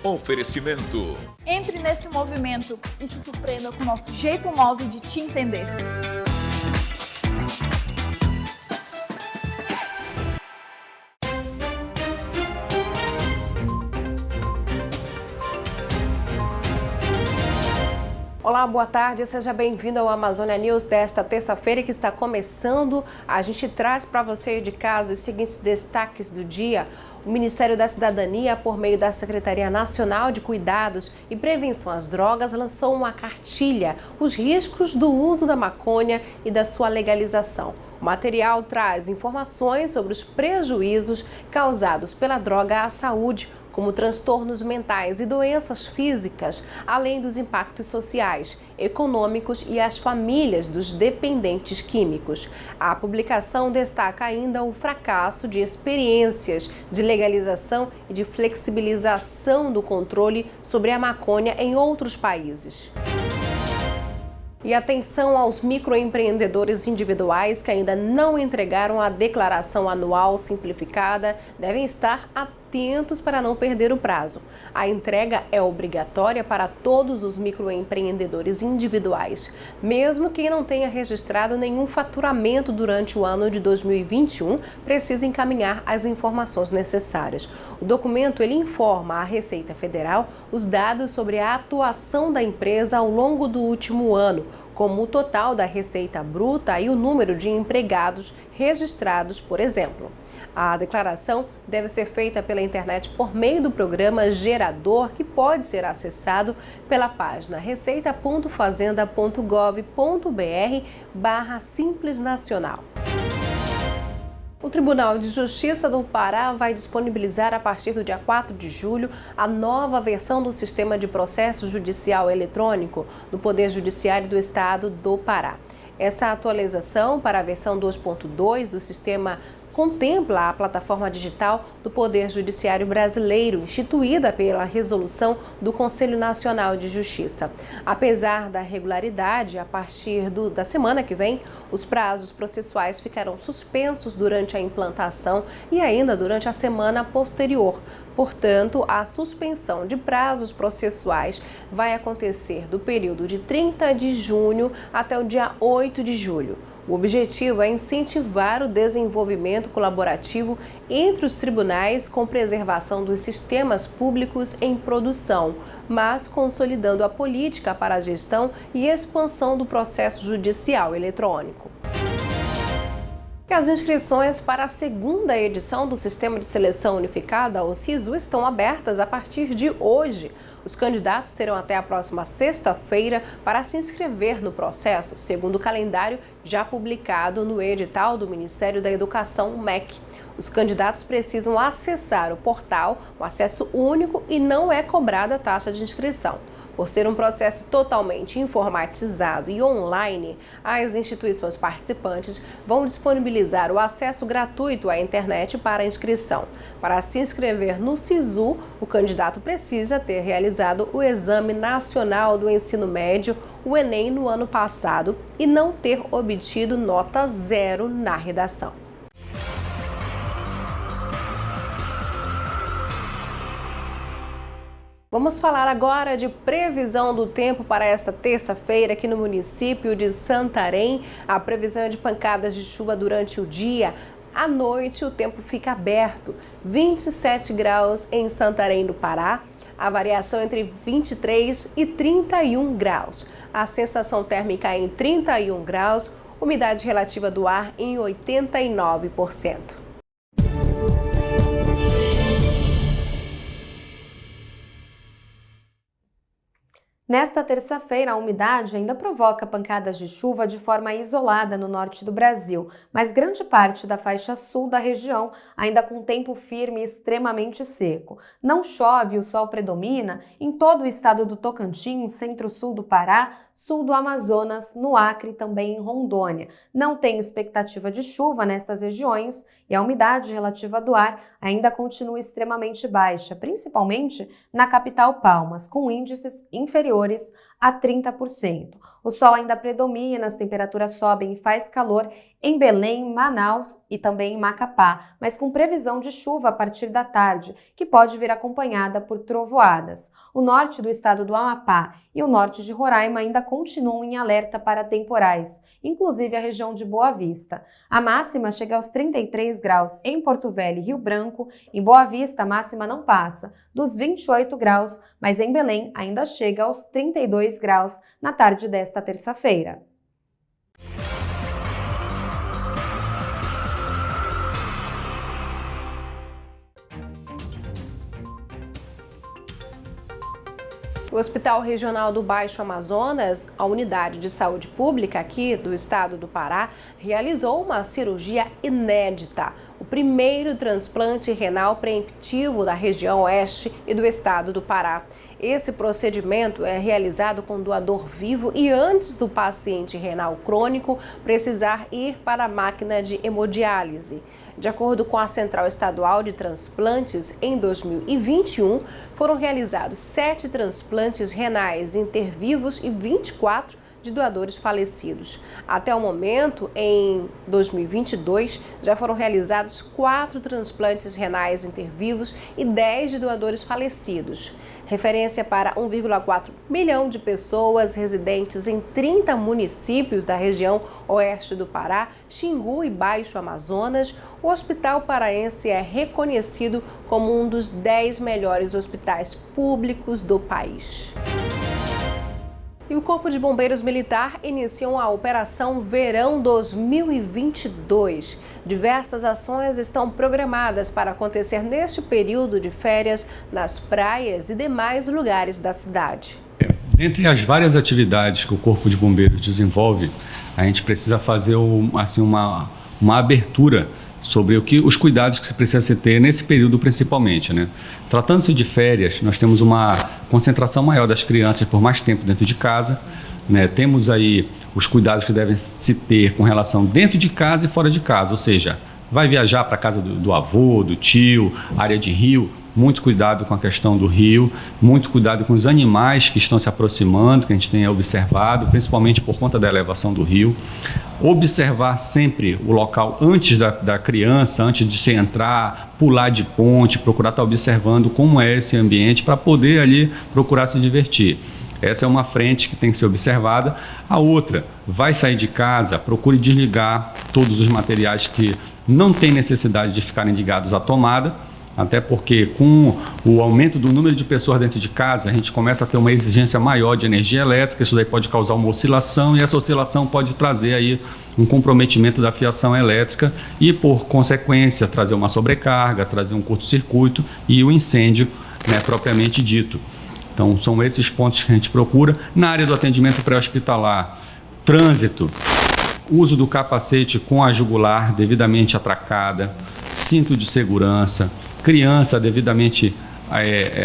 Oferecimento. Entre nesse movimento e se surpreenda com o nosso jeito móvel de te entender. Olá, boa tarde, seja bem-vindo ao Amazônia News desta terça-feira que está começando. A gente traz para você de casa os seguintes destaques do dia. O Ministério da Cidadania, por meio da Secretaria Nacional de Cuidados e Prevenção às Drogas, lançou uma cartilha, os riscos do uso da maconha e da sua legalização. O material traz informações sobre os prejuízos causados pela droga à saúde, como transtornos mentais e doenças físicas, além dos impactos sociais, econômicos e as famílias dos dependentes químicos. A publicação destaca ainda o fracasso de experiências de legalização e de flexibilização do controle sobre a maconha em outros países. E atenção aos microempreendedores individuais que ainda não entregaram a declaração anual simplificada, devem estar atentos para não perder o prazo. A entrega é obrigatória para todos os microempreendedores individuais, mesmo quem não tenha registrado nenhum faturamento durante o ano de 2021, precisa encaminhar as informações necessárias. O documento informa à Receita Federal os dados sobre a atuação da empresa ao longo do último ano, como o total da receita bruta e o número de empregados registrados, por exemplo. A declaração deve ser feita pela internet por meio do programa Gerador, que pode ser acessado pela página receita.fazenda.gov.br/Simples Nacional. O Tribunal de Justiça do Pará vai disponibilizar a partir do dia 4 de julho a nova versão do Sistema de Processo Judicial Eletrônico do Poder Judiciário do Estado do Pará. Essa atualização para a versão 2.2 do sistema contempla a plataforma digital do Poder Judiciário Brasileiro, instituída pela resolução do Conselho Nacional de Justiça. Apesar da regularidade, a partir da semana que vem, os prazos processuais ficarão suspensos durante a implantação e ainda durante a semana posterior. Portanto, a suspensão de prazos processuais vai acontecer do período de 30 de junho até o dia 8 de julho. O objetivo é incentivar o desenvolvimento colaborativo entre os tribunais com preservação dos sistemas públicos em produção, mas consolidando a política para a gestão e expansão do processo judicial eletrônico. E as inscrições para a segunda edição do Sistema de Seleção Unificada, o SISU, estão abertas a partir de hoje. Os candidatos terão até a próxima sexta-feira para se inscrever no processo, segundo o calendário já publicado no edital do Ministério da Educação, MEC. Os candidatos precisam acessar o portal, um acesso único, e não é cobrada taxa de inscrição. Por ser um processo totalmente informatizado e online, as instituições participantes vão disponibilizar o acesso gratuito à internet para inscrição. Para se inscrever no SISU, o candidato precisa ter realizado o Exame Nacional do Ensino Médio, o Enem, no ano passado e não ter obtido nota 0 na redação. Vamos falar agora de previsão do tempo para esta terça-feira aqui no município de Santarém. A previsão é de pancadas de chuva durante o dia. À noite o tempo fica aberto, 27 graus em Santarém do Pará, a variação entre 23 e 31 graus. A sensação térmica em 31 graus, umidade relativa do ar em 89%. Nesta terça-feira, a umidade ainda provoca pancadas de chuva de forma isolada no norte do Brasil, mas grande parte da faixa sul da região ainda com tempo firme e extremamente seco. Não chove, o sol predomina em todo o estado do Tocantins, centro-sul do Pará, sul do Amazonas, no Acre e também em Rondônia. Não tem expectativa de chuva nestas regiões e a umidade relativa do ar ainda continua extremamente baixa, principalmente na capital Palmas, com índices inferiores a 30%. O sol ainda predomina, as temperaturas sobem e faz calor em Belém, Manaus e também em Macapá, mas com previsão de chuva a partir da tarde, que pode vir acompanhada por trovoadas. O norte do estado do Amapá e o norte de Roraima ainda continuam em alerta para temporais, inclusive a região de Boa Vista. A máxima chega aos 33 graus em Porto Velho e Rio Branco. Em Boa Vista, a máxima não passa dos 28 graus, mas em Belém ainda chega aos 32 graus na tarde desta terça-feira. O Hospital Regional do Baixo Amazonas, a unidade de saúde pública aqui do estado do Pará, realizou uma cirurgia inédita, o primeiro transplante renal preemptivo da região oeste e do estado do Pará. Esse procedimento é realizado com doador vivo e antes do paciente renal crônico precisar ir para a máquina de hemodiálise. De acordo com a Central Estadual de Transplantes, em 2021 foram realizados 7 transplantes renais intervivos e 24 de doadores falecidos. Até o momento, em 2022, já foram realizados 4 transplantes renais intervivos e 10 de doadores falecidos. Referência para 1,4 milhão de pessoas residentes em 30 municípios da região oeste do Pará, Xingu e Baixo Amazonas, o Hospital Paraense é reconhecido como um dos 10 melhores hospitais públicos do país. E o Corpo de Bombeiros Militar iniciou a Operação Verão 2022. Diversas ações estão programadas para acontecer neste período de férias nas praias e demais lugares da cidade. Dentre as várias atividades que o Corpo de Bombeiros desenvolve, a gente precisa fazer uma abertura sobre os cuidados que se precisa se ter nesse período principalmente, né? Tratando-se de férias, nós temos uma concentração maior das crianças por mais tempo dentro de casa, né? Temos aí os cuidados que devem se ter com relação dentro de casa e fora de casa, ou seja, vai viajar para a casa do avô, do tio, área de rio, muito cuidado com a questão do rio, muito cuidado com os animais que estão se aproximando, que a gente tenha observado, principalmente por conta da elevação do rio. Observar sempre o local antes da criança, antes de se entrar, pular de ponte, procurar estar observando como é esse ambiente para poder ali procurar se divertir. Essa é uma frente que tem que ser observada. A outra, vai sair de casa, procure desligar todos os materiais que não tem necessidade de ficarem ligados à tomada, até porque com o aumento do número de pessoas dentro de casa, a gente começa a ter uma exigência maior de energia elétrica, isso daí pode causar uma oscilação e essa oscilação pode trazer aí um comprometimento da fiação elétrica e, por consequência, trazer uma sobrecarga, trazer um curto-circuito e o incêndio, né, propriamente dito. Então, são esses pontos que a gente procura. Na área do atendimento pré-hospitalar, trânsito, uso do capacete com a jugular devidamente atracada, cinto de segurança, criança devidamente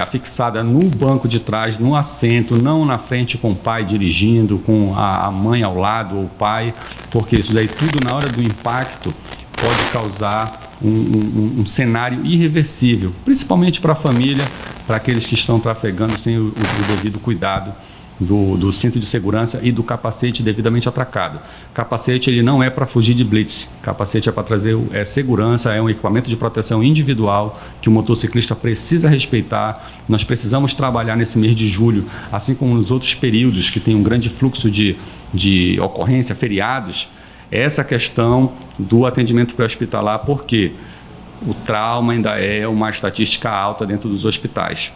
afixada no banco de trás, no assento, não na frente com o pai dirigindo, com a mãe ao lado ou o pai, porque isso daí tudo na hora do impacto pode causar um cenário irreversível, principalmente para a família, para aqueles que estão trafegando, tem o devido cuidado do cinto de segurança e do capacete devidamente atracado. Capacete ele não é para fugir de blitz, capacete é para trazer segurança, é um equipamento de proteção individual que o motociclista precisa respeitar. Nós precisamos trabalhar nesse mês de julho, assim como nos outros períodos que tem um grande fluxo de ocorrência, feriados, essa questão do atendimento pré-hospitalar, porque o trauma ainda é uma estatística alta dentro dos hospitais.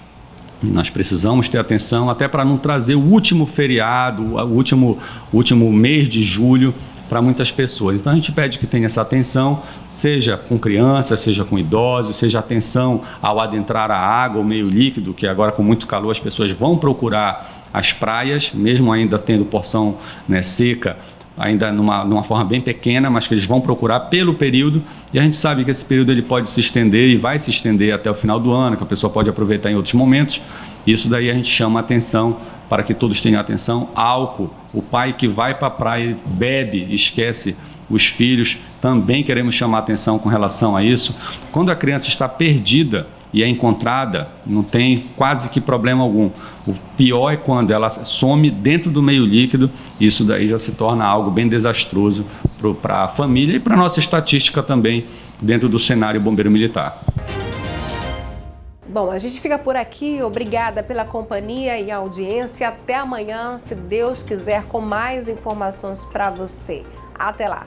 E nós precisamos ter atenção até para não trazer o último feriado, o último mês de julho para muitas pessoas. Então a gente pede que tenha essa atenção, seja com crianças, seja com idosos, seja atenção ao adentrar a água, o meio líquido, que agora com muito calor as pessoas vão procurar as praias, mesmo ainda tendo porção, né, seca, ainda numa forma bem pequena, mas que eles vão procurar pelo período, e a gente sabe que esse período ele pode se estender e vai se estender até o final do ano, que a pessoa pode aproveitar em outros momentos. Isso daí a gente chama atenção para que todos tenham atenção. Álcool, o pai que vai para a praia bebe, esquece os filhos, também queremos chamar atenção com relação a isso. Quando a criança está perdida e é encontrada, não tem quase que problema algum. O pior é quando ela some dentro do meio líquido, isso daí já se torna algo bem desastroso para a família e para a nossa estatística também dentro do cenário bombeiro militar. Bom, a gente fica por aqui. Obrigada pela companhia e audiência. Até amanhã, se Deus quiser, com mais informações para você. Até lá!